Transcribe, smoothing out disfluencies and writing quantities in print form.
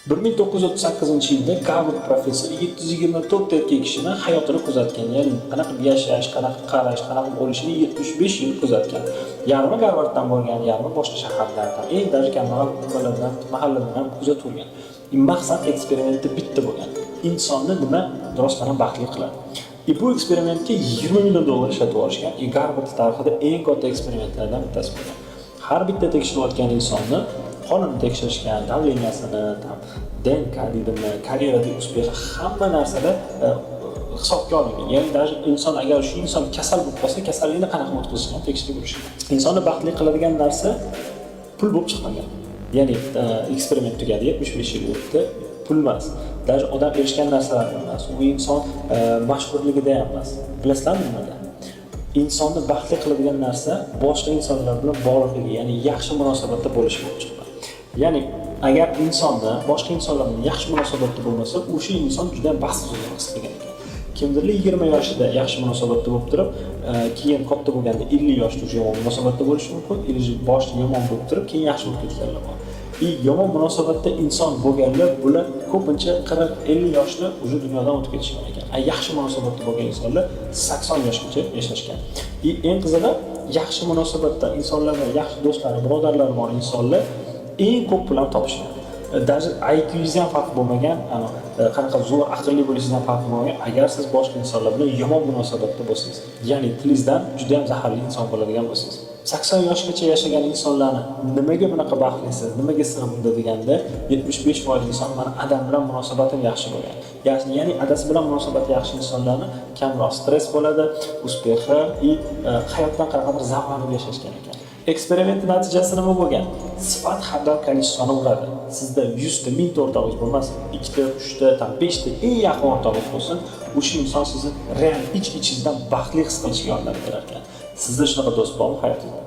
1938-yilda Garvard professori 724 erkak kishini hayotini kuzatgan, ya'ni qanaqa yashash, qanaqa qarash, qanaqa bo'lishini 75 yil kuzatgan. Yarmi Garvarddan bo'lgan, yarmi boshqa shaharlardan, eng даже kambag'al mahalladan ham kuzatilgan. Maqsad eksperimentda bitta bo'lgan. Insonni nima rostdan ham baxtli qiladi. Bu eksperimentga $20 million ishlatib olishgan. Garvard tarixida eng katta eksperimentlardan bittasi bo'lgan. Har bitta tekshirayotgan insonni qonini tekshirishgan, davleniyasini, DNK deydimi, karyerada uspexi, hamma narsada hisobga olingan. Ya'ni даже inson agar shu inson kasal bo'lib qolsa, kasallikni qanaqa o'tkazishni tekshirib ko'rishgan. Insonni baxtli qiladigan narsa pul bo'lib chiqmagan. Ya'ni eksperiment tugadi, 75 yil o'tdi, pul emas. Даже odam erishgan narsalar emas, u inson mashhurligida ham emas. Bilasizlarmi nimaga? Insonni baxtli qiladigan narsa boshqa insonlar bilan bog'liqligi, ya'ni yaxshi munosabatda bo'lishi bo'lib chiqadi. Ya'ni agar insonni boshqa insonlar bilan yaxshi munosabatda bo'lmasa, o'sha inson juda ham baxtsiz o'zini his qilgan ekan. Kimdirli 20 yoshida yaxshi munosabatda bo'lib turib, keyin katta bo'lganda 50 yoshda yomon munosabatda bo'lishi mumkin, yoki boshida yomon bo'lib turib, keyin yaxshi bo'lib ketganlar bor. Yomon munosabatda inson bo'lganlar bular ko'pincha 40-50 yoshda o'sha dunyodan o'tib ketishgan ekan. Yaxshi munosabatda bo'lgan insonlar 80 yoshgacha yashashgan. Eng qizig'i, yaxshi munosabatda insonlar bilan yaxshi do'stlari, birodarlari bor insonlar eng ko'p pul ham topishgan. Даже IQ'ingiz ham farq bo'lmagan, qanaqa zo'r aqlli bo'lishingiz ham farq bo'lmagan, agar siz boshqa insonlar bilan yomon munosabatda bo'lsangiz, ya'ni tilingizdan juda ham zaharli inson bo'ladigan bo'lsangiz. 80 yoshgacha yashagan insonlarni nimaga bunaqa baxtlisiz, nimaga siri bunda deganda 75% inson mana adam bilan munosabatim yaxshi bo'lgan. Ya'ni adasi bilan munosabati yaxshi insonlarni kamroq stress bo'ladi, uspexi, hayotdan qanaqadir zavqlanib yashashgan ekan. Eksperiment natijasi nima bo'lgan? Sifat haddan kolичествоni uradi. Sizda 100 ta, 1000 ta o'rtog'ingiz bo'lmas, 2 ta, 3 ta, 5 ta eng yaqin o'rtog'ingiz bo'lsin, o'sha inson sizni real ichingizdan baxtli his qilishga yordam berar ekan. Sizda shunaqa do'st bormi hayotingizda?